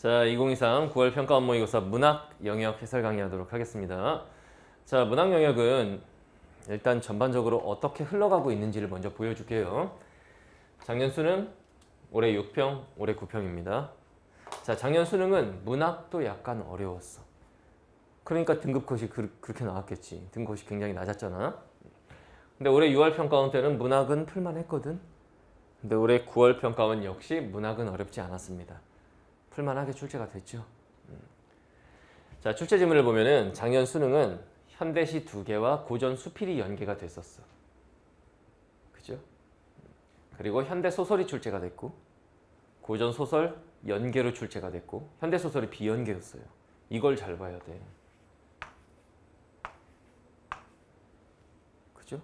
자, 2023 9월 평가원 모의고사 문학 영역 해설 강의하도록 하겠습니다. 자, 문학 영역은 일단 전반적으로 어떻게 흘러가고 있는지를 먼저 보여줄게요. 작년 수능, 올해 6평, 올해 9평입니다. 자, 작년 수능은 문학도 약간 어려웠어. 그러니까 등급컷이 그렇게 나왔겠지. 등급컷이 굉장히 낮았잖아. 근데 올해 6월 평가원 때는 문학은 풀만했거든. 근데 올해 9월 평가원 역시 문학은 어렵지 않았습니다. 풀만하게 출제가 됐죠. 자, 출제 지문을 보면은 작년 수능은 현대시 2개와 고전 수필이 연계가 됐었어. 그죠? 그리고 현대 소설이 출제가 됐고 고전 소설 연계로 출제가 됐고 현대 소설이 비연계였어요. 이걸 잘 봐야 돼. 그죠?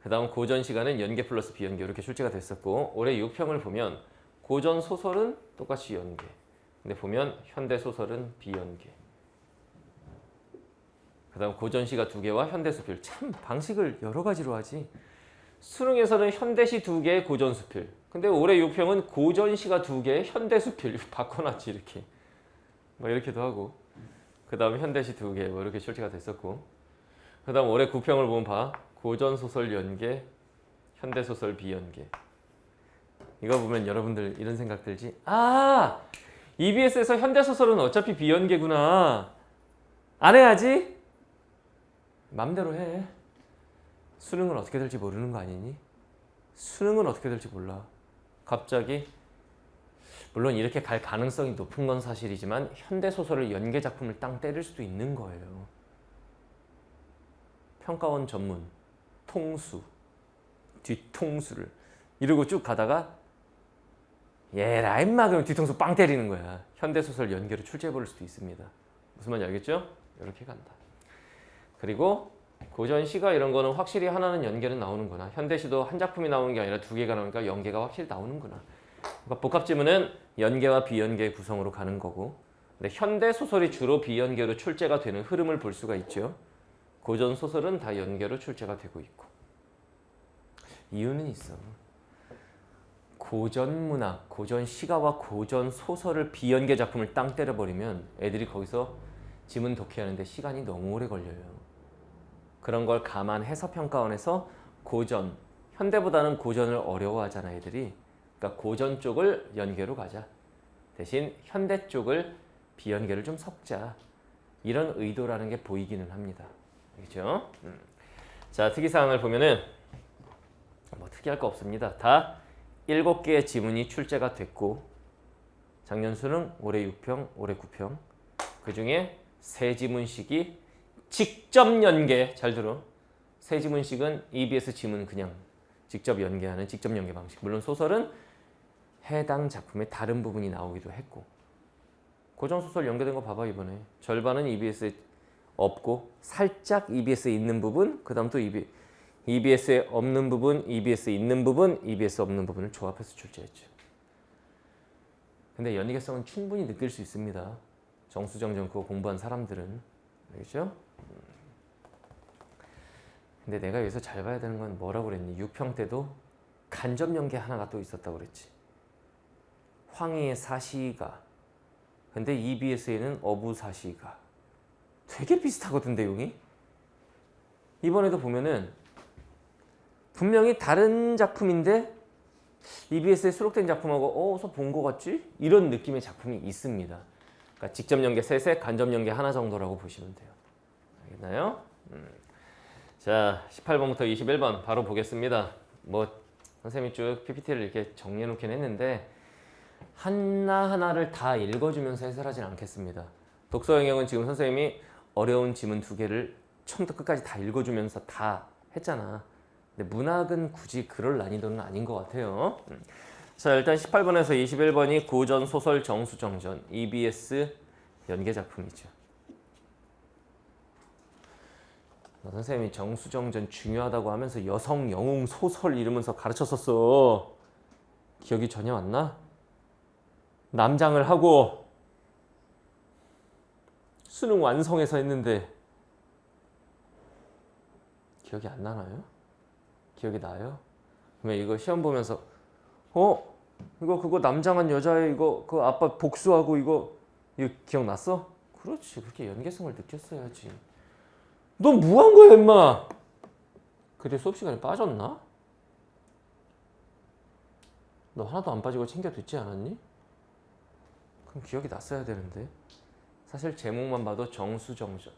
그 다음 고전 시간은 연계 플러스 비연계 이렇게 출제가 됐었고 올해 6평을 보면 고전 소설은 똑같이 연계. 근데 보면 현대 소설은 비연계. 그 다음 고전시가 2개와 현대 수필. 참 방식을 여러 가지로 하지. 수능에서는 현대시 2개, 고전 수필. 근데 올해 6평은 고전시가 2개, 현대 수필. 바꿔놨지 이렇게. 뭐 이렇게도 하고. 그 다음 현대시 2개 뭐 이렇게 출제가 됐었고. 그 다음 올해 9평을 보면 봐. 고전 소설 연계, 현대 소설 비연계. 이거 보면 여러분들 이런 생각 들지? 아! EBS에서 현대소설은 어차피 비연계구나. 안 해야지? 맘대로 해. 수능은 어떻게 될지 모르는 거 아니니? 수능은 어떻게 될지 몰라. 갑자기 물론 이렇게 갈 가능성이 높은 건 사실이지만 현대소설을 연계 작품을 땅 때릴 수도 있는 거예요. 평가원 전문, 통수, 뒤통수를 이러고 쭉 가다가 얘라 임마 그러면 뒤통수 빵 때리는 거야. 현대소설 연계로 출제해버릴 수도 있습니다. 무슨 말인지 알겠죠? 이렇게 간다. 그리고 고전시가 이런 거는 확실히 하나는 연계는 나오는구나. 현대시도 한 작품이 나오는 게 아니라 2개가 나오니까 연계가 확실히 나오는구나. 그러니까 복합지문은 연계와 비연계의 구성으로 가는 거고 근데 현대소설이 주로 비연계로 출제가 되는 흐름을 볼 수가 있죠. 고전소설은 다 연계로 출제가 되고 있고 이유는 있어. 고전문학, 고전시가와 고전소설을 비연계 작품을 땅 때려버리면 애들이 거기서 지문 독해하는데 시간이 너무 오래 걸려요. 그런 걸 감안해서 평가원에서 고전, 현대보다는 고전을 어려워하잖아 애들이. 그러니까 고전 쪽을 연계로 가자. 대신 현대 쪽을 비연계를 좀 섞자. 이런 의도라는 게 보이기는 합니다. 알겠죠? 자, 특이사항을 보면은 뭐 특이할 거 없습니다. 다 7개의 지문이 출제가 됐고 작년 수능, 올해 6평, 올해 9평 그 중에 3지문씩이 직접 연계. 잘 들어. 3지문씩은 EBS 지문 그냥 직접 연계하는 직접 연계 방식. 물론 소설은 해당 작품의 다른 부분이 나오기도 했고 고전소설 연계된 거 봐봐. 이번에 절반은 EBS에 없고 살짝 EBS에 있는 부분 그 다음 또 EBS에 없는 부분, EBS에 있는 부분, EBS 없는 부분을 조합해서 출제했죠. 근데 연계성은 충분히 느낄 수 있습니다. 정수정전 그거 공부한 사람들은. 알겠죠? 근데 내가 여기서 잘 봐야 되는 건 뭐라고 그랬니? 6평 때도 간접 연계 하나가 또 있었다고 그랬지. 황희의 사시가. 근데 EBS에는 어부사시가. 되게 비슷하거든 내용이. 이번에도 보면은 분명히 다른 작품인데 EBS에 수록된 작품하고 어디서 본 것 같지? 이런 느낌의 작품이 있습니다. 그러니까 직접 연계 3세, 간접 연계 하나 정도라고 보시면 돼요. 알겠나요? 자, 18번부터 21번 바로 보겠습니다. 뭐 선생님이 쭉 PPT를 이렇게 정리해 놓긴 했는데 하나하나를 다 읽어주면서 해설하진 않겠습니다. 독서 영역은 지금 선생님이 어려운 지문 2개를 처음부터 끝까지 다 읽어주면서 다 했잖아. 근데 문학은 굳이 그럴 난이도는 아닌 것 같아요. 자, 일단 18번에서 21번이 고전, 소설, 정수정전, EBS 연계 작품이죠. 선생님이 정수정전 중요하다고 하면서 여성 영웅 소설 이러면서 가르쳤었어. 기억이 전혀 안 나? 남장을 하고 수능 완성해서 했는데 기억이 안 나나요? 기억이 나요? 그러면 이거 시험 보면서 이거 그거 남장한 여자애 이거 그 아빠 복수하고 이거 기억났어? 그렇지. 그렇게 연계성을 느꼈어야지. 너 뭐 한 거야, 임마? 그때 수업 시간에 빠졌나? 너 하나도 안 빠지고 챙겨듣지 않았니? 그럼 기억이 났어야 되는데. 사실 제목만 봐도 정수정전.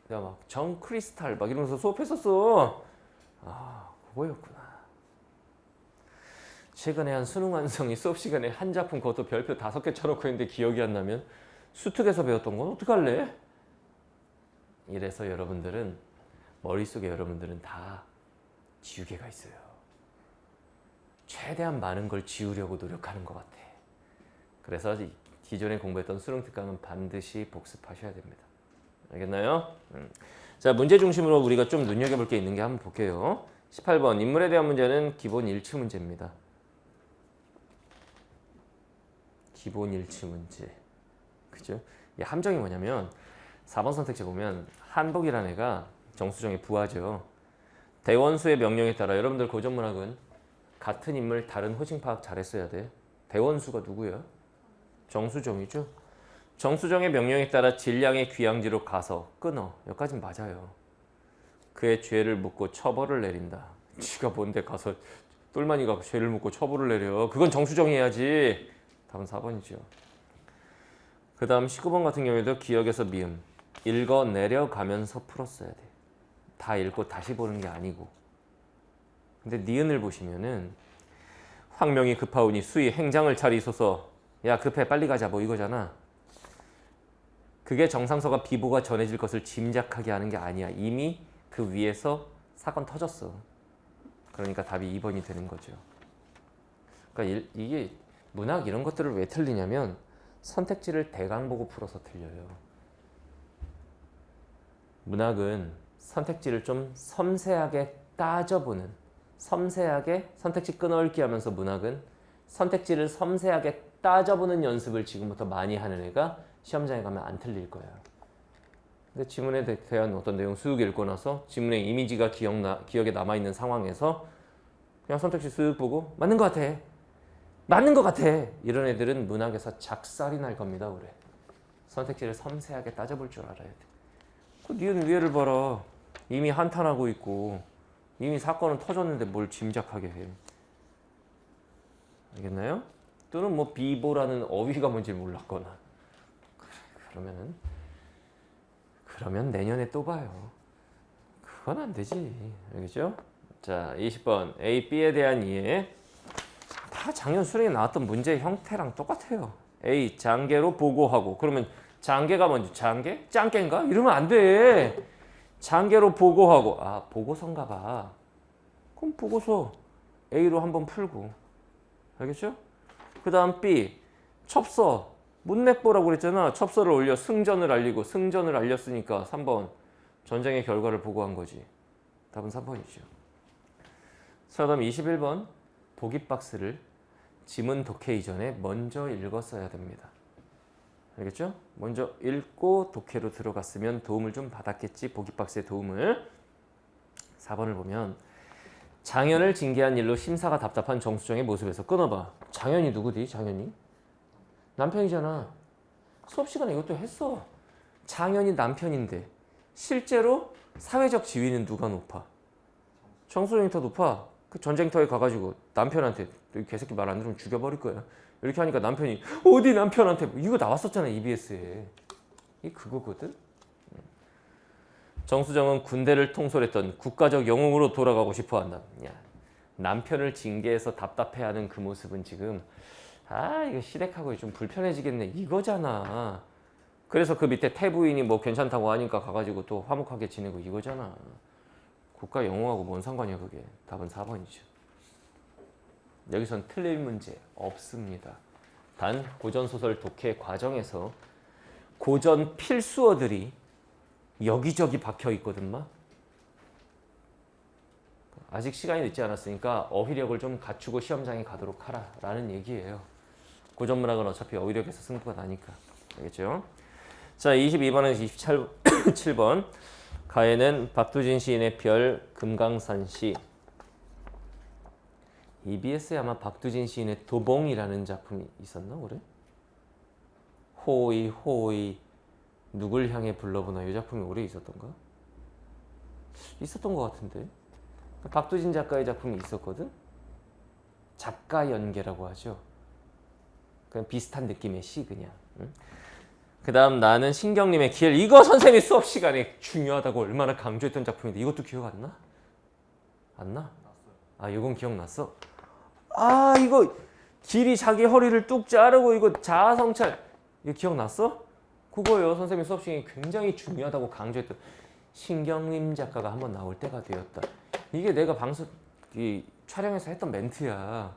내가 막 정크리스탈 막 이러면서 수업했었어. 아, 그거였구나. 최근에 한 수능 완성이 수업 시간에 한 작품 그것도 별표 5개 쳐놓고 있는데 기억이 안 나면 수특에서 배웠던 건 어떡할래? 이래서 여러분들은 머릿속에 여러분들은 다 지우개가 있어요. 최대한 많은 걸 지우려고 노력하는 것 같아. 그래서 기존에 공부했던 수능 특강은 반드시 복습하셔야 됩니다. 알겠나요? 자, 문제 중심으로 우리가 좀 눈여겨볼 게 있는 게 한번 볼게요. 18번 인물에 대한 문제는 기본 일치 문제입니다. 기본 일치 문제. 그죠? 이 함정이 뭐냐면 4번 선택지 보면 한복이라는 애가 정수정의 부하죠. 대원수의 명령에 따라 여러분들 고전문학은 같은 인물 다른 호칭 파악 잘했어야 돼. 대원수가 누구야? 정수정이죠. 정수정의 명령에 따라 진량의 귀양지로 가서 끊어. 여기까지는 맞아요. 그의 죄를 묻고 처벌을 내린다. 지가 뭔데 가서 똘마니가 죄를 묻고 처벌을 내려. 그건 정수정이 해야지. 답은 4번이죠. 그 다음 19번 같은 경우에도 기억에서 미음. 읽어 내려가면서 풀었어야 돼. 다 읽고 다시 보는 게 아니고. 근데 니은을 보시면은 황명이 급하오니 수의 행장을 차리소서. 야 급해 빨리 가자 뭐 이거잖아. 그게 정상서가 비보가 전해질 것을 짐작하게 하는 게 아니야. 이미 그 위에서 사건 터졌어. 그러니까 답이 2번이 되는 거죠. 그러니까 이게 문학 이런 것들을 왜 틀리냐면 선택지를 대강 보고 풀어서 틀려요. 문학은 선택지를 좀 섬세하게 따져보는, 섬세하게 선택지 끊어읽기 하면서 문학은 선택지를 섬세하게 따져보는 연습을 지금부터 많이 하는 애가 시험장에 가면 안 틀릴 거야. 근데 지문에 대한 어떤 내용 쑥 읽고 나서 지문의 이미지가 기억에 남아있는 상황에서 그냥 선택지 쓱 보고 맞는 것 같아. 맞는 것 같아. 이런 애들은 문학에서 작살이 날 겁니다. 올해. 선택지를 섬세하게 따져볼 줄 알아야 돼. 그 니은 위에를 봐라. 이미 한탄하고 있고 이미 사건은 터졌는데 뭘 짐작하게 해. 알겠나요? 또는 뭐 비보라는 어휘가 뭔지 몰랐거나. 그러면 내년에 또 봐요. 그건 안 되지. 알겠죠? 자, 20번 A, B에 대한 이해. 다 작년 수능에 나왔던 문제 형태랑 똑같아요. A, 장계로 보고하고. 그러면 장계가 뭔지 장계? 짱깨인가? 이러면 안 돼. 장계로 보고하고. 아, 보고서인가 봐. 그럼 보고서 A로 한번 풀고. 알겠죠? 그 다음 B, 첩서. 문맥보라고 그랬잖아. 첩서를 올려 승전을 알리고 승전을 알렸으니까 3번 전쟁의 결과를 보고한 거지. 답은 3번이죠. 자, 다음 21번 보기박스를 지문 독해 이전에 먼저 읽었어야 됩니다. 알겠죠? 먼저 읽고 독해로 들어갔으면 도움을 좀 받았겠지. 보기박스의 도움을. 4번을 보면 장현을 징계한 일로 심사가 답답한 정수정의 모습에서 끊어봐. 장현이 누구디? 장현이? 남편이잖아. 수업 시간에 이것도 했어. 장현이 남편인데 실제로 사회적 지위는 누가 높아? 정수정이 더 높아. 그 전쟁터에 가가지고 남편한테 너 개새끼 말 안 들으면 죽여버릴 거야. 이렇게 하니까 남편이 어디 남편한테 이거 나왔었잖아 EBS에. 이게 그거거든. 정수정은 군대를 통솔했던 국가적 영웅으로 돌아가고 싶어한다. 야, 남편을 징계해서 답답해하는 그 모습은 지금 이거 시댁하고 좀 불편해지겠네 이거잖아. 그래서 그 밑에 태부인이 뭐 괜찮다고 하니까 가가지고 또 화목하게 지내고 이거잖아. 국가 영웅하고 뭔 상관이야 그게. 답은 4번이죠. 여기선 틀릴 문제 없습니다. 단 고전소설 독해 과정에서 고전 필수어들이 여기저기 박혀 있거든요. 아직 시간이 늦지 않았으니까 어휘력을 좀 갖추고 시험장에 가도록 하라 라는 얘기예요. 고전문학은 어차피 어휘력에서 승부가 나니까. 알겠죠? 자, 22번에서 27번 가에는 박두진 시인의 별, 금강산 시. EBS에 아마 박두진 시인의 도봉이라는 작품이 있었나 올해? 호의 호의 누굴 향해 불러보나 이 작품이 올해 있었던가? 있었던 것 같은데 박두진 작가의 작품이 있었거든? 작가 연계라고 하죠. 그냥 비슷한 느낌의 시 그냥. 응? 그 다음 나는 신경님의 길. 이거 선생님이 수업 시간에 중요하다고 얼마나 강조했던 작품인데 이것도 기억 안 나? 안 나? 아 이건 기억났어? 아 이거 길이 자기 허리를 뚝 자르고 이거 자아성찰 이거 기억났어? 그거요. 선생님이 수업 시간에 굉장히 중요하다고 강조했던 신경림 작가가 한번 나올 때가 되었다. 이게 내가 방송 이 촬영에서 했던 멘트야.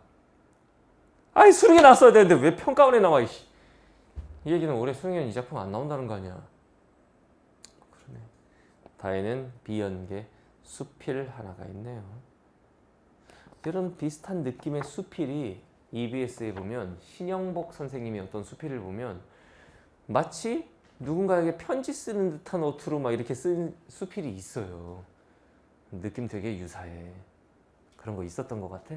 아이 수능에 나왔어야 되는데 왜 평가원에 나와 이씨. 이 얘기는 올해 수능에는 이 작품 안 나온다는 거 아니야. 그러네. 다에는 비연계 수필 하나가 있네요. 이런 비슷한 느낌의 수필이 EBS에 보면 신영복 선생님의 어떤 수필을 보면 마치 누군가에게 편지 쓰는 듯한 어투로 막 이렇게 쓴 수필이 있어요. 느낌 되게 유사해. 그런 거 있었던 것 같아?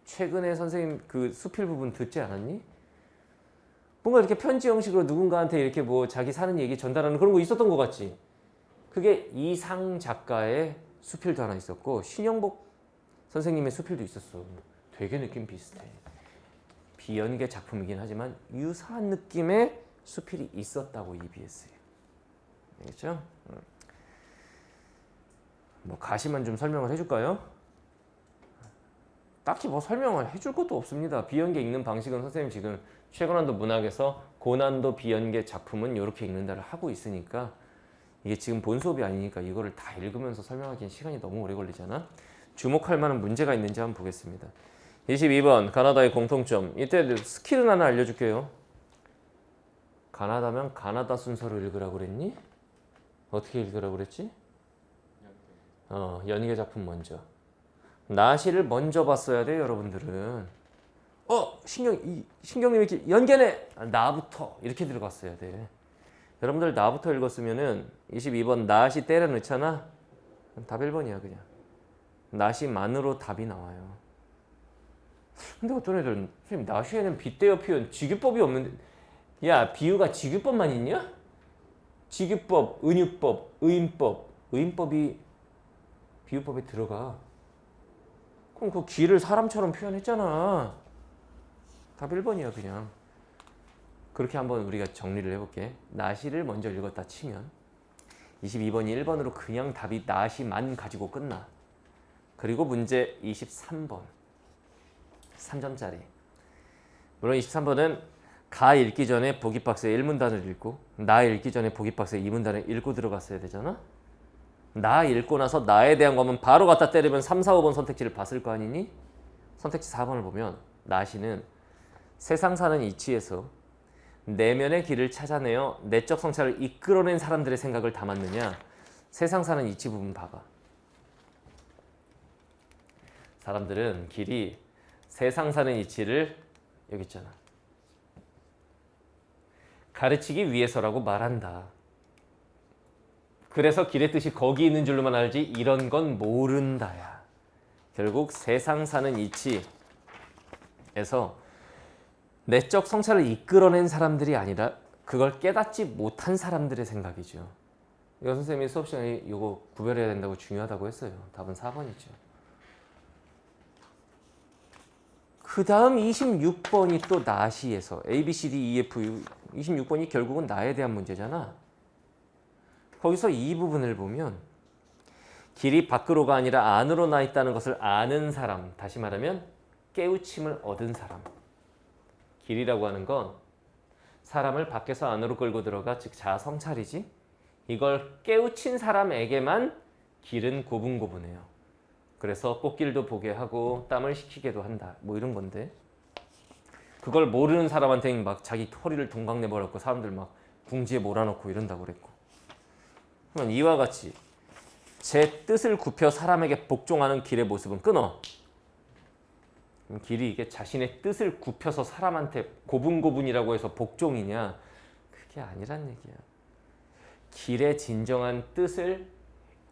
최근에 선생님 그 수필 부분 듣지 않았니? 뭔가 이렇게 편지 형식으로 누군가한테 이렇게 뭐 자기 사는 얘기 전달하는 그런 거 있었던 것 같지? 그게 이상 작가의 수필도 하나 있었고 신영복 선생님의 수필도 있었어. 되게 느낌 비슷해. 비연계 작품이긴 하지만 유사한 느낌의 수필이 있었다고 EBS에. 알겠죠? 뭐 가시만 좀 설명을 해줄까요? 딱히 뭐 설명을 해줄 것도 없습니다. 비연계 읽는 방식은 선생님 지금 최고난도 문학에서 고난도 비연계 작품은 이렇게 읽는다를 하고 있으니까 이게 지금 본 수업이 아니니까 이거를 다 읽으면서 설명하기엔 시간이 너무 오래 걸리잖아. 주목할 만한 문제가 있는지 한번 보겠습니다. 22번 가나다의 공통점. 이때 스킬은 하나 알려줄게요. 가나다면 가나다 순서로 읽으라고 그랬니? 어떻게 읽으라고 그랬지? 연계 작품 먼저. 나시를 먼저 봤어야 돼 여러분들은. 신경님이 이렇게 연계네. 나부터 이렇게 들어갔어야 돼. 여러분들 나부터 읽었으면은 22번 나시 때려 넣잖아. 답 1번이야 그냥. 나시만으로 답이 나와요. 근데 어떤 애들은 선생님 나시에는 빗대어 표현 직유법이 없는데 야 비유가 직유법만 있냐? 직유법, 은유법, 의인법. 의인법이 비유법에 들어가. 그럼 그 귀를 사람처럼 표현했잖아. 답 1번이야 그냥. 그렇게 한번 우리가 정리를 해볼게. 나시를 먼저 읽었다 치면 22번이 1번으로 그냥 답이 나시만 가지고 끝나. 그리고 문제 23번 3점짜리. 물론 23번은 가 읽기 전에 보기 박스에 1문단을 읽고 나 읽기 전에 보기 박스에 2문단을 읽고 들어갔어야 되잖아. 나 읽고 나서 나에 대한 거면 바로 갖다 때리면 3, 4, 5번 선택지를 봤을 거 아니니? 선택지 4번을 보면 나시는 세상 사는 이치에서 내면의 길을 찾아내어 내적 성찰을 이끌어낸 사람들의 생각을 담았느냐. 세상 사는 이치 부분 봐봐. 사람들은 길이 세상 사는 이치를 여기 있잖아. 가르치기 위해서라고 말한다. 그래서 길의 뜻이 거기 있는 줄로만 알지 이런 건 모른다야. 결국 세상 사는 이치에서 내적 성찰을 이끌어낸 사람들이 아니라 그걸 깨닫지 못한 사람들의 생각이죠. 이거 선생님이 수업 시간에 이거 구별해야 된다고 중요하다고 했어요. 답은 4번이죠. 그 다음 26번이 또 나시에서 A, B, C, D, E, F 26번이 결국은 나에 대한 문제잖아. 거기서 이 부분을 보면 길이 밖으로가 아니라 안으로 나 있다는 것을 아는 사람, 다시 말하면 깨우침을 얻은 사람. 길이라고 하는 건 사람을 밖에서 안으로 끌고 들어가 즉 자성찰이지. 이걸 깨우친 사람에게만 길은 고분고분해요. 그래서 꽃길도 보게 하고 땀을 식히게도 한다. 뭐 이런 건데 그걸 모르는 사람한테는 막 자기 허리를 동강내버렸고 사람들 막 궁지에 몰아넣고 이런다고 그랬고. 그러면 이와 같이 제 뜻을 굽혀 사람에게 복종하는 길의 모습은 끊어. 길이 이게 자신의 뜻을 굽혀서 사람한테 고분고분이라고 해서 복종이냐? 그게 아니란 얘기야. 길의 진정한 뜻을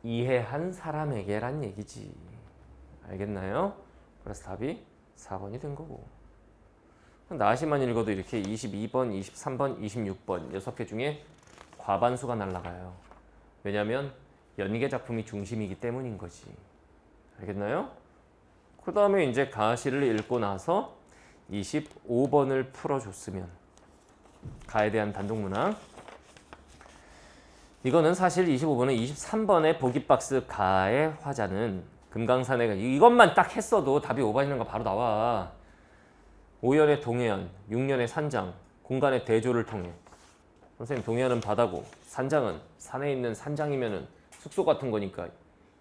이해한 사람에게란 얘기지. 알겠나요? 그래서 답이 4번이 된 거고. 나시만 읽어도 이렇게 22번, 23번, 26번 6개 중에 과반수가 날아가요. 왜냐하면 연계 작품이 중심이기 때문인 거지. 알겠나요? 그 다음에 이제 가시를 읽고 나서 25번을 풀어줬으면 가에 대한 단독문항. 이거는 사실 25번은 23번의 보기박스 가의 화자는 금강산에 이것만 딱 했어도 답이 5번이라는 거 바로 나와. 5년의 동해안, 6년의 산장, 공간의 대조를 통해. 선생님 동해안은 바다고 산장은 산에 있는 산장이면은 숙소 같은 거니까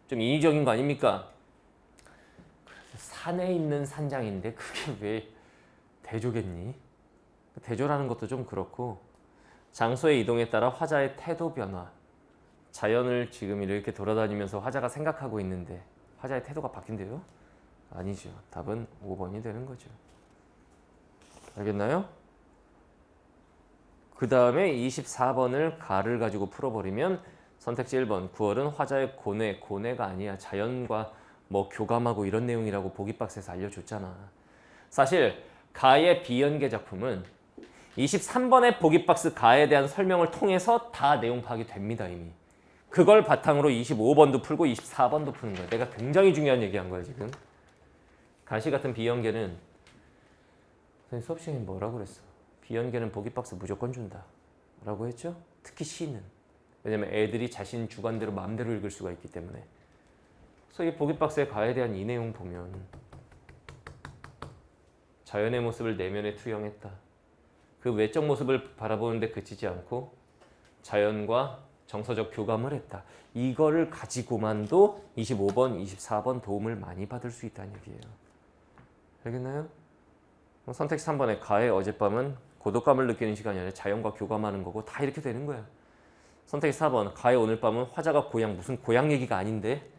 좀 인위적인 거 아닙니까? 산에 있는 산장인데 그게 왜 대조겠니? 대조라는 것도 좀 그렇고 장소의 이동에 따라 화자의 태도 변화. 자연을 지금 이렇게 돌아다니면서 화자가 생각하고 있는데 화자의 태도가 바뀐대요? 아니죠. 답은 5번이 되는 거죠. 알겠나요? 그 다음에 24번을 가를 가지고 풀어버리면 선택지 1번 9월은 화자의 고뇌가 아니야. 자연과 뭐 교감하고 이런 내용이라고 보기박스에서 알려줬잖아. 사실 가의 비연계 작품은 23번의 보기박스 가에 대한 설명을 통해서 다 내용 파악이 됩니다. 이미. 그걸 바탕으로 25번도 풀고 24번도 푸는 거야. 내가 굉장히 중요한 얘기한 거야 지금. 가시 같은 비연계는 선생님 수업 시간에 뭐라고 그랬어? 비연계는 보기박스 무조건 준다 라고 했죠? 특히 시는. 왜냐면 애들이 자신 주관대로 마음대로 읽을 수가 있기 때문에. 그래서 이 보기박스의 가에 대한 이 내용 보면 자연의 모습을 내면에 투영했다. 그 외적 모습을 바라보는데 그치지 않고 자연과 정서적 교감을 했다. 이거를 가지고만도 25번, 24번 도움을 많이 받을 수 있다는 얘기예요. 알겠나요? 선택 3번의 가의 어젯밤은 고독감을 느끼는 시간이 아니라 자연과 교감하는 거고 다 이렇게 되는 거야. 선택 4번 가의 오늘 밤은 화자가 고향 무슨 고향 얘기가 아닌데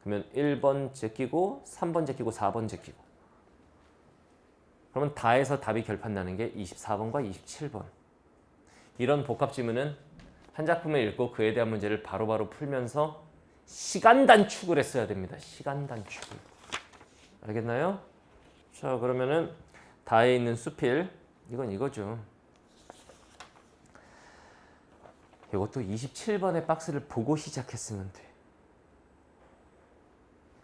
그러면 1번 제끼고 3번 제끼고 4번 제끼고 그러면 다해서 답이 결판나는 게 24번과 27번. 이런 복합 지문은 한 작품을 읽고 그에 대한 문제를 바로바로 풀면서 시간 단축을 했어야 됩니다. 시간 단축을. 알겠나요? 자, 그러면은 다에 있는 수필 이건 이거죠. 이것도 27번의 박스를 보고 시작했으면 돼.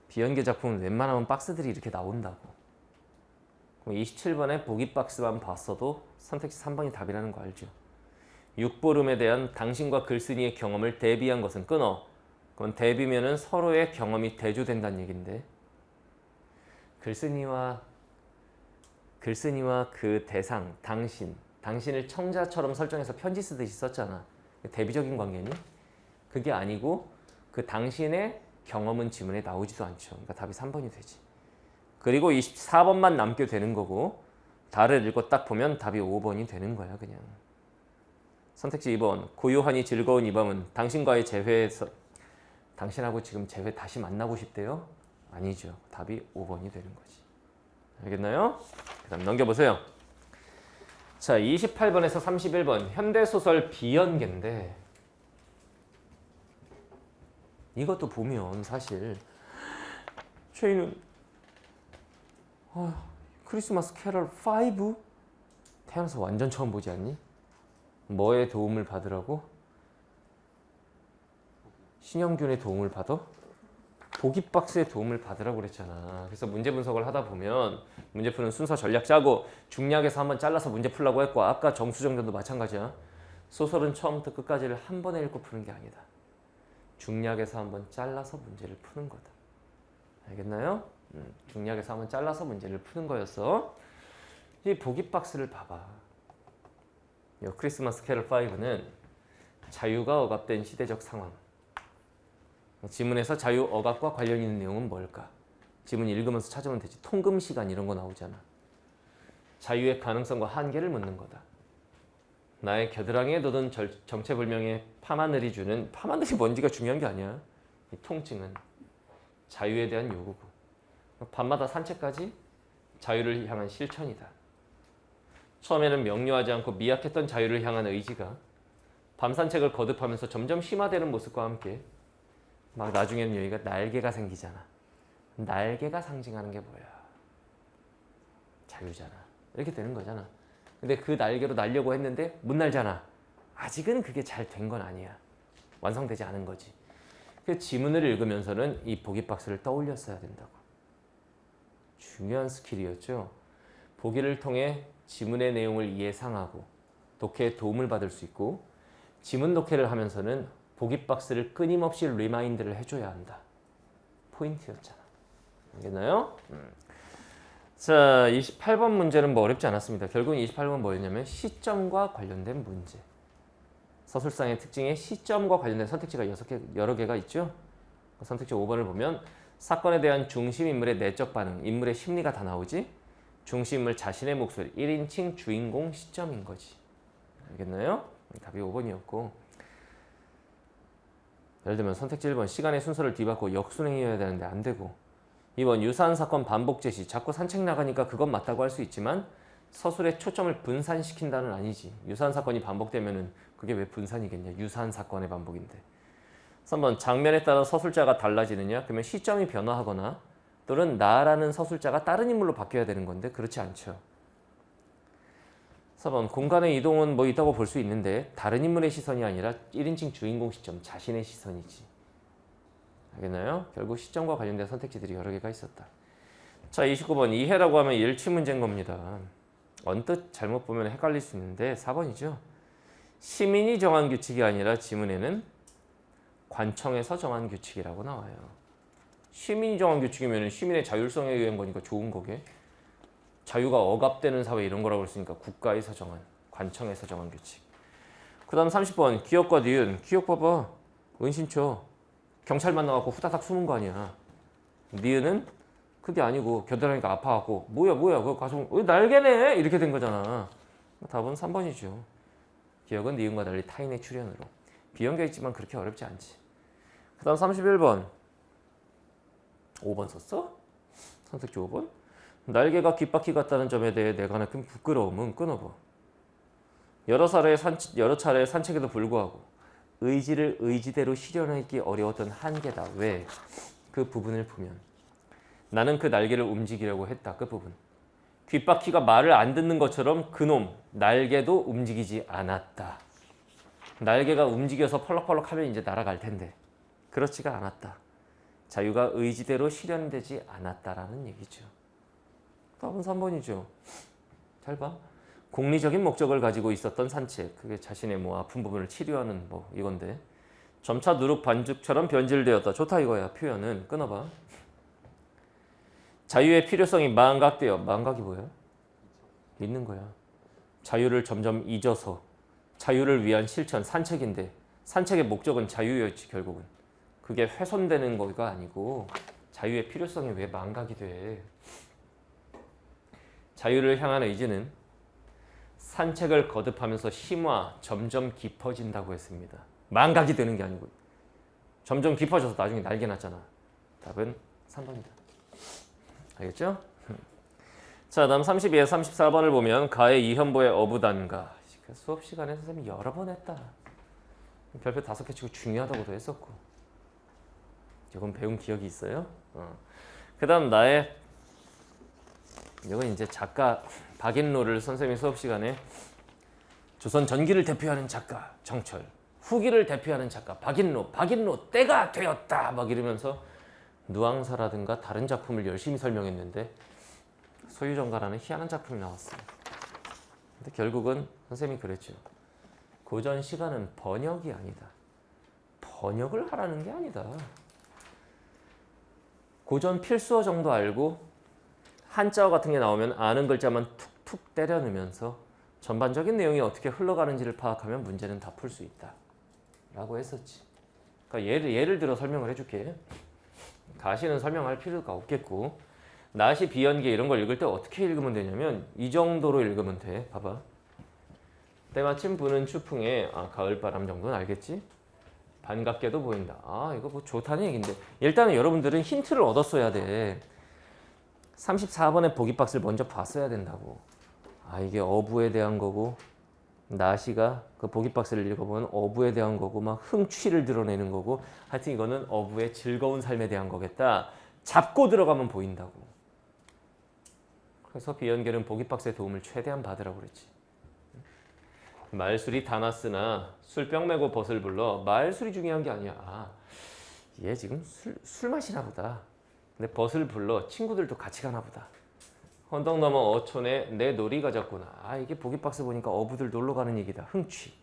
비연계 작품은 웬만하면 박스들이 이렇게 나온다고. 그럼 27번의 보기 박스만 봤어도 선택지 3번이 답이라는 거 알죠? 육보름에 대한 당신과 글쓴이의 경험을 대비한 것은 끊어. 그건 대비면은 서로의 경험이 대조된다는 얘기인데 글쓴이와 그 대상, 당신을 청자처럼 설정해서 편지 쓰듯이 썼잖아. 대비적인 관계니? 그게 아니고 그 당신의 경험은 지문에 나오지도 않죠. 그러니까 답이 3번이 되지. 그리고 24번만 남게 되는 거고 다를 읽고 딱 보면 답이 5번이 되는 거야 그냥. 선택지 2번 고요하니 즐거운 이 밤은 당신과의 재회에서 당신하고 지금 재회 다시 만나고 싶대요? 아니죠. 답이 5번이 되는 거지. 알겠나요? 그 다음 넘겨보세요. 자, 28번에서 31번 현대소설 비연계인데 이것도 보면 사실 저희는 크리스마스 캐럴 5? 태어나서 완전 처음 보지 않니? 뭐의 도움을 받으라고? 신영균의 도움을 받아? 보기박스의 도움을 받으라고 그랬잖아. 그래서 문제 분석을 하다 보면 문제 푸는 순서 전략 짜고 중략에서 한번 잘라서 문제 풀라고 했고 아까 정수정전도 마찬가지야. 소설은 처음부터 끝까지를 한 번에 읽고 푸는 게 아니다. 중략에서 한번 잘라서 문제를 푸는 거다. 알겠나요? 중략에서 한번 잘라서 문제를 푸는 거였어. 이 보기박스를 봐봐. 이 크리스마스 캐럴 5는 자유가 억압된 시대적 상황. 지문에서 자유 억압과 관련 있는 내용은 뭘까? 지문 읽으면서 찾으면 되지. 통금 시간 이런 거 나오잖아. 자유의 가능성과 한계를 묻는 거다. 나의 겨드랑이에 돋은 정체불명의 파마늘이 주는 파마늘이 뭔지가 중요한 게 아니야. 이 통증은 자유에 대한 요구고 밤마다 산책까지 자유를 향한 실천이다. 처음에는 명료하지 않고 미약했던 자유를 향한 의지가 밤 산책을 거듭하면서 점점 심화되는 모습과 함께 막 나중에는 여기가 날개가 생기잖아. 날개가 상징하는 게 뭐야? 자유잖아. 이렇게 되는 거잖아. 근데 그 날개로 날려고 했는데 못 날잖아. 아직은 그게 잘 된 건 아니야. 완성되지 않은 거지. 그 지문을 읽으면서는 이 보기 박스를 떠올렸어야 된다고. 중요한 스킬이었죠. 보기를 통해 지문의 내용을 예상하고 독해에 도움을 받을 수 있고 지문 독해를 하면서는 보기 박스를 끊임없이 리마인드를 해줘야 한다. 포인트였잖아. 알겠나요? 자, 28번 문제는 뭐 어렵지 않았습니다. 결국은 28번 뭐였냐면 시점과 관련된 문제. 서술상의 특징에 시점과 관련된 선택지가 여러 개가 있죠. 선택지 5번을 보면 사건에 대한 중심인물의 내적 반응, 인물의 심리가 다 나오지. 중심인물 자신의 목소리, 1인칭 주인공 시점인 거지. 알겠나요? 답이 5번이었고 예를 들면 선택지 1번 시간의 순서를 뒤바꾸고 역순행이어야 되는데 안 되고 2번 유사한 사건 반복 제시. 자꾸 산책 나가니까 그건 맞다고 할 수 있지만 서술의 초점을 분산시킨다는 아니지. 유사한 사건이 반복되면은 그게 왜 분산이겠냐. 유사한 사건의 반복인데. 3번 장면에 따라 서술자가 달라지느냐. 그러면 시점이 변화하거나 또는 나라는 서술자가 다른 인물로 바뀌어야 되는 건데 그렇지 않죠. 4번 공간의 이동은 뭐 있다고 볼 수 있는데 다른 인물의 시선이 아니라 1인칭 주인공 시점, 자신의 시선이지. 알겠나요? 결국 시점과 관련된 선택지들이 여러 개가 있었다. 자, 29번 이해라고 하면 일치 문제인 겁니다. 언뜻 잘못 보면 헷갈릴 수 있는데 4번이죠. 시민이 정한 규칙이 아니라 지문에는 관청에서 정한 규칙이라고 나와요. 시민이 정한 규칙이면 시민의 자율성에 의한 거니까 좋은 거게. 자유가 억압되는 사회 이런 거라고 했으니까 국가에서 정한, 관청에서 정한 규칙. 그 다음 30번 기억과 니은. 기억 봐봐. 은신처. 경찰 만나갖고 후다닥 숨은 거 아니야. 니은은 그게 아니고 겨드랑이가 아파갖고 뭐야 그거 가서 날개네 이렇게 된 거잖아. 답은 3번이죠. 기억은 니은과 달리 타인의 출현으로. 비연결 있지만 그렇게 어렵지 않지. 그 다음 31번 5번 썼어? 선택지 5번. 날개가 귓바퀴 같다는 점에 대해 내가 느낀 부끄러움은 끊어봐. 여러 차례 산책에도 불구하고 의지를 의지대로 실현하기 어려웠던 한계다. 왜? 그 부분을 보면 나는 그 날개를 움직이려고 했다. 그 부분. 귓바퀴가 말을 안 듣는 것처럼 그놈 날개도 움직이지 않았다. 날개가 움직여서 펄럭펄럭 하면 이제 날아갈 텐데 그렇지가 않았다. 자유가 의지대로 실현되지 않았다라는 얘기죠. 답은 3번이죠. 잘 봐. 공리적인 목적을 가지고 있었던 산책. 그게 자신의 뭐 아픈 부분을 치료하는 뭐 이건데 점차 누룩 반죽처럼 변질되었다. 좋다 이거야. 표현은 끊어봐. 자유의 필요성이 망각되어. 망각이 뭐야? 있는 거야. 자유를 점점 잊어서 자유를 위한 실천, 산책인데 산책의 목적은 자유였지 결국은. 그게 훼손되는 거가 아니고 자유의 필요성이 왜 망각이 돼. 자유를 향한 의지는 산책을 거듭하면서 심화, 점점 깊어진다고 했습니다. 망각이 되는 게 아니고 점점 깊어져서 나중에 날개 났잖아. 답은 3번이다. 알겠죠? 자, 다음 32에서 34번을 보면 가의 이현보의 어부단가. 수업 시간에 선생님이 여러 번 했다. 별표 5개 치고 중요하다고도 했었고. 조금 배운 기억이 있어요. 그 다음 나의 이건 이제 작가 박인로를 선생님이 수업 시간에 조선 전기를 대표하는 작가 정철, 후기를 대표하는 작가 박인로 때가 되었다 막 이러면서 누앙사라든가 다른 작품을 열심히 설명했는데 소유정가라는 희한한 작품이 나왔어요. 근데 결국은 선생님이 그랬죠. 고전 시가는 번역이 아니다. 번역을 하라는 게 아니다. 고전 필수어 정도 알고 한자어 같은 게 나오면 아는 글자만 툭툭 때려 넣으면서 전반적인 내용이 어떻게 흘러가는지를 파악하면 문제는 다 풀 수 있다 라고 했었지. 그러니까 예를 들어 설명을 해줄게. 가시는 설명할 필요가 없겠고 나시 비연계 이런 걸 읽을 때 어떻게 읽으면 되냐면 이 정도로 읽으면 돼. 봐봐. 때마침 부는 추풍에 가을바람 정도는 알겠지? 반갑게도 보인다. 이거 뭐 좋다는 얘기인데 일단은 여러분들은 힌트를 얻었어야 돼. 34번의 보기 박스를 먼저 봤어야 된다고. 이게 어부에 대한 거고 나시가 그 보기 박스를 읽어보면 어부에 대한 거고 막 흥취를 드러내는 거고 하여튼 이거는 어부의 즐거운 삶에 대한 거겠다. 잡고 들어가면 보인다고. 그래서 비연계는 보기박스의 도움을 최대한 받으라고 그랬지. 말술이 다 났으나 술병 메고 벗을 불러. 말술이 중요한 게 아니야. 아, 얘 지금 술 마시나 보다. 근데 벗을 불러 친구들도 같이 가나 보다. 언덕 넘어 어촌에 내 놀이 가졌구나. 아, 이게 보기박스 보니까 어부들 놀러 가는 얘기다. 흥취.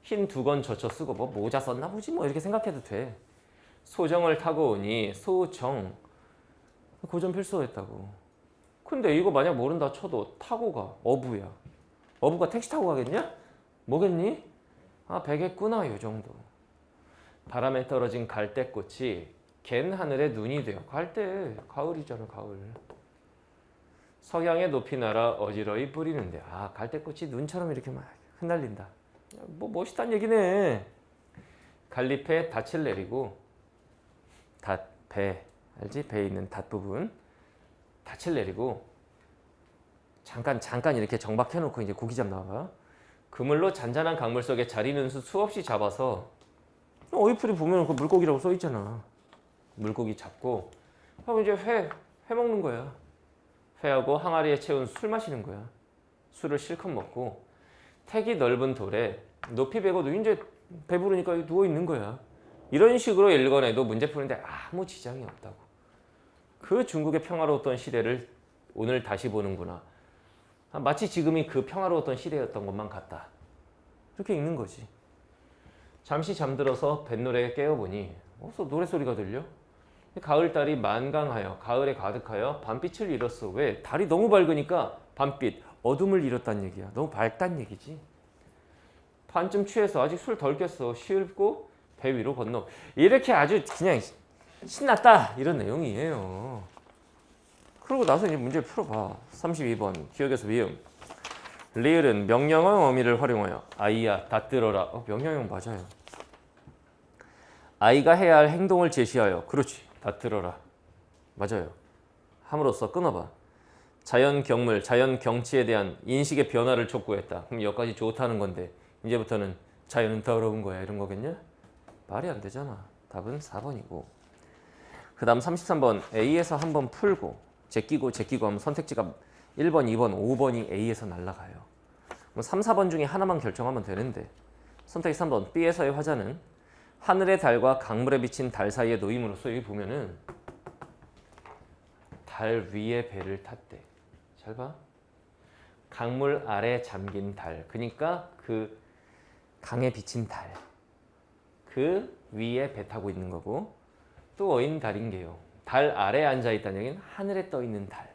흰 두건 젖혀 쓰고 뭐 모자 썼나 보지 뭐 이렇게 생각해도 돼. 소정을 타고 오니 소정. 고전 필수했다고. 근데 이거 만약 모른다 쳐도 타고 가. 어부야. 어부가 택시 타고 가겠냐? 뭐겠니? 아, 배겠구나 요 정도. 바람에 떨어진 갈대꽃이 갠 하늘에 눈이 되어. 갈대 가을이잖아 가을. 석양의 높이 날아 어지러이 뿌리는데. 아, 갈대꽃이 눈처럼 이렇게 막 흩날린다. 뭐 멋있다는 얘기네. 갈잎에 닻을 내리고. 배 알지? 배에 있는 닷 부분. 닻을 내리고 잠깐 이렇게 정박해놓고 이제 고기 잡나봐. 그물로 잔잔한 강물 속에 자리는수 수없이 잡아서 어이풀이 보면 그 물고기라고 써 있잖아. 물고기 잡고 하고 이제 회 먹는 거야. 회하고 항아리에 채운 술 마시는 거야. 술을 실컷 먹고 택이 넓은 돌에 높이 베고도 이제 배부르니까 누워 있는 거야. 이런 식으로 읽어내도 문제 푸는데 아무 지장이 없다고. 그 중국의 평화로웠던 시대를 오늘 다시 보는구나. 마치 지금이 그 평화로웠던 시대였던 것만 같다. 이렇게 읽는 거지. 잠시 잠들어서 뱃노래에 깨어보니 어서 노래소리가 들려? 가을달이 만강하여 가을에 가득하여 밤빛을 잃었어. 왜? 달이 너무 밝으니까 밤빛, 어둠을 잃었다는 얘기야. 너무 밝다는 얘기지. 반쯤 취해서 아직 술 덜 깼어. 시을고 배 위로 건너. 이렇게 아주 그냥 신났다 이런 내용이에요. 그러고 나서 이제 문제를 풀어봐. 32번 기억에서 미음. 리을은 명령형 어미를 활용하여 아이야 다 들어라. 명령형 맞아요. 아이가 해야 할 행동을 제시하여. 그렇지. 다 들어라. 맞아요. 함으로써 끊어봐. 자연 경물, 자연 경치에 대한 인식의 변화를 촉구했다. 그럼 여기까지 좋다는 건데 이제부터는 자연은 더러운 거야 이런 거겠냐? 말이 안 되잖아. 답은 4번이고. 그 다음 33번 A에서 한번 풀고 제끼고 하면 선택지가 1번, 2번, 5번이 A에서 날아가요. 3, 4번 중에 하나만 결정하면 되는데 선택지 3번 B에서의 화자는 하늘의 달과 강물에 비친 달 사이에 놓임으로써 여기 보면은 달 위에 배를 탔대. 잘 봐. 강물 아래 잠긴 달. 그러니까 그 강에 비친 달. 그 위에 배 타고 있는 거고 또 어인 달인 게요. 달 아래에 앉아있다는 얘기는 하늘에 떠있는 달.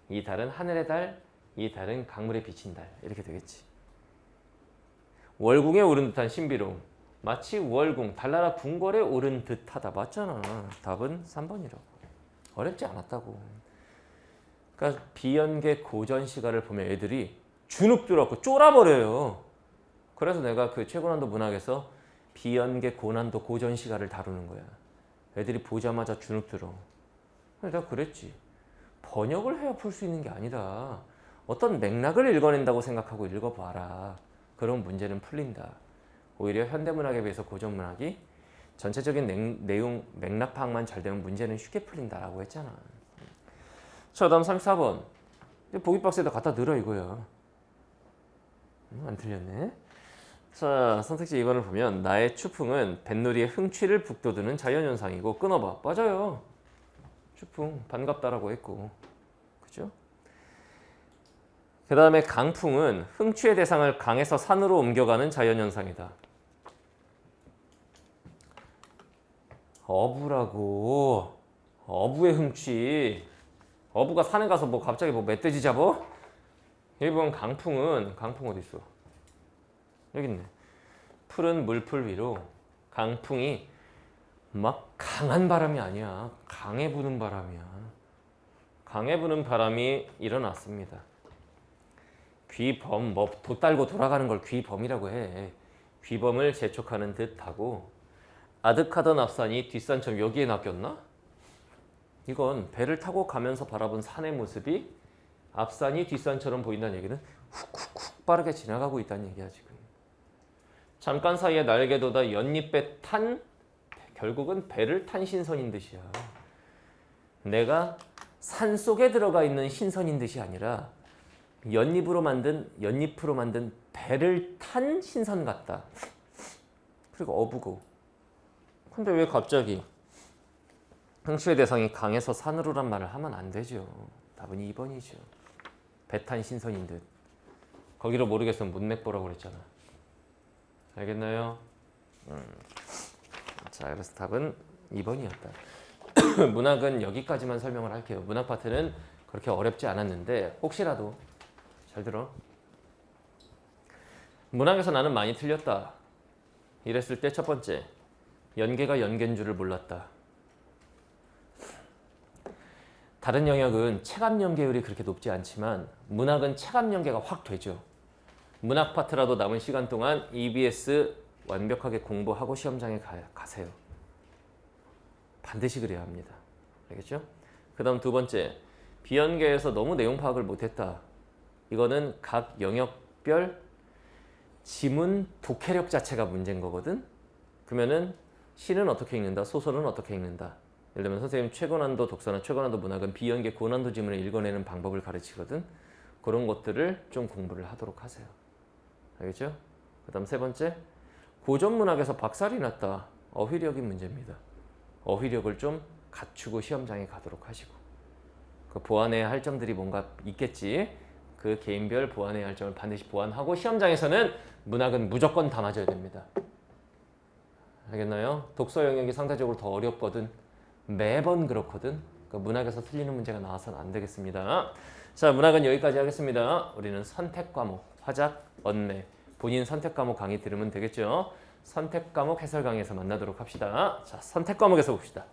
이 달은 하늘의 달, 이 달은 강물에 비친 달. 이렇게 되겠지. 월궁에 오른 듯한 신비로움. 마치 월궁, 달나라 궁궐에 오른 듯하다. 맞잖아. 답은 3번이라고. 어렵지 않았다고. 그러니까 비연계 고전 시가를 보면 애들이 주눅 들어갖고 쫄아버려요. 그래서 내가 그 최고난도 문학에서 비연계 고난도 고전 시가를 다루는 거야. 애들이 보자마자 주눅 들어. 내가 그랬지. 번역을 해야 풀 수 있는 게 아니다. 어떤 맥락을 읽어낸다고 생각하고 읽어봐라. 그런 문제는 풀린다. 오히려 현대문학에 비해서 고전문학이 전체적인 내용 맥락 파악만 잘 되면 문제는 쉽게 풀린다라고 했잖아. 자, 다음 34번. 보기박스에다 갖다 넣으라 이거야. 안 틀렸네. 자, 선택지 2번을 보면 나의 추풍은 뱃놀이의 흥취를 북돋우는 자연현상이고 끊어봐. 맞아요. 추풍 반갑다라고 했고. 그죠? 그 다음에 강풍은 흥취의 대상을 강에서 산으로 옮겨가는 자연현상이다. 어부라고. 어부의 흥취. 어부가 산에 가서 뭐 갑자기 뭐 멧돼지 잡어? 여기 보면 강풍은 강풍 어디 있어? 여기 있네. 푸른 물풀 위로 강풍이 막 강한 바람이 아니야. 강에 부는 바람이야. 강에 부는 바람이 일어났습니다. 귀범, 뭐 돛 달고 돌아가는 걸 귀범이라고 해. 귀범을 재촉하는 듯하고 아득하던 앞산이 뒷산처럼 여기에 낚였나? 이건 배를 타고 가면서 바라본 산의 모습이 앞산이 뒷산처럼 보인다는 얘기는 훅훅훅 빠르게 지나가고 있다는 얘기야 지금. 잠깐 사이에 날개 돋아 연잎배 탄 결국은 배를 탄 신선인 듯이야. 내가 산 속에 들어가 있는 신선인 듯이 아니라 연잎으로 만든 배를 탄 신선 같다. 그리고 어부고. 근데 왜 갑자기 흥추의 대상이 강에서 산으로란 말을 하면 안 되죠. 답은 2번이죠. 배 탄 신선인 듯. 거기로 모르겠으면 문맥보라고 그랬잖아. 알겠나요? 자, 그래서 답은 2번이었다. 문학은 여기까지만 설명을 할게요. 문학 파트는 그렇게 어렵지 않았는데 혹시라도 잘 들어. 문학에서 나는 많이 틀렸다. 이랬을 때 첫 번째, 연계가 연계인 줄을 몰랐다. 다른 영역은 체감 연계율이 그렇게 높지 않지만 문학은 체감 연계가 확 되죠. 문학 파트라도 남은 시간 동안 EBS 완벽하게 공부하고 시험장에 가세요. 반드시 그래야 합니다. 알겠죠? 그 다음 두 번째, 비연계에서 너무 내용 파악을 못했다. 이거는 각 영역별 지문 독해력 자체가 문제인 거거든. 그러면은 시는 어떻게 읽는다, 소설은 어떻게 읽는다. 예를 들면 선생님 최고난도 독서나 최고난도 문학은 비연계 고난도 지문을 읽어내는 방법을 가르치거든. 그런 것들을 좀 공부를 하도록 하세요. 알겠죠? 그 다음 세 번째, 고전 문학에서 박살이 났다. 어휘력이 문제입니다. 어휘력을 좀 갖추고 시험장에 가도록 하시고, 그 보완해야 할 점들이 뭔가 있겠지. 그 개인별 보완해야 할 점을 반드시 보완하고 시험장에서는 문학은 무조건 다 맞아야 됩니다. 알겠나요? 독서 영역이 상대적으로 더 어렵거든. 매번 그렇거든. 그러니까 문학에서 틀리는 문제가 나와서는 안 되겠습니다. 자, 문학은 여기까지 하겠습니다. 우리는 선택 과목, 화작, 언매, 본인 선택 과목 강의 들으면 되겠죠. 선택 과목 해설 강의에서 만나도록 합시다. 자, 선택 과목에서 봅시다.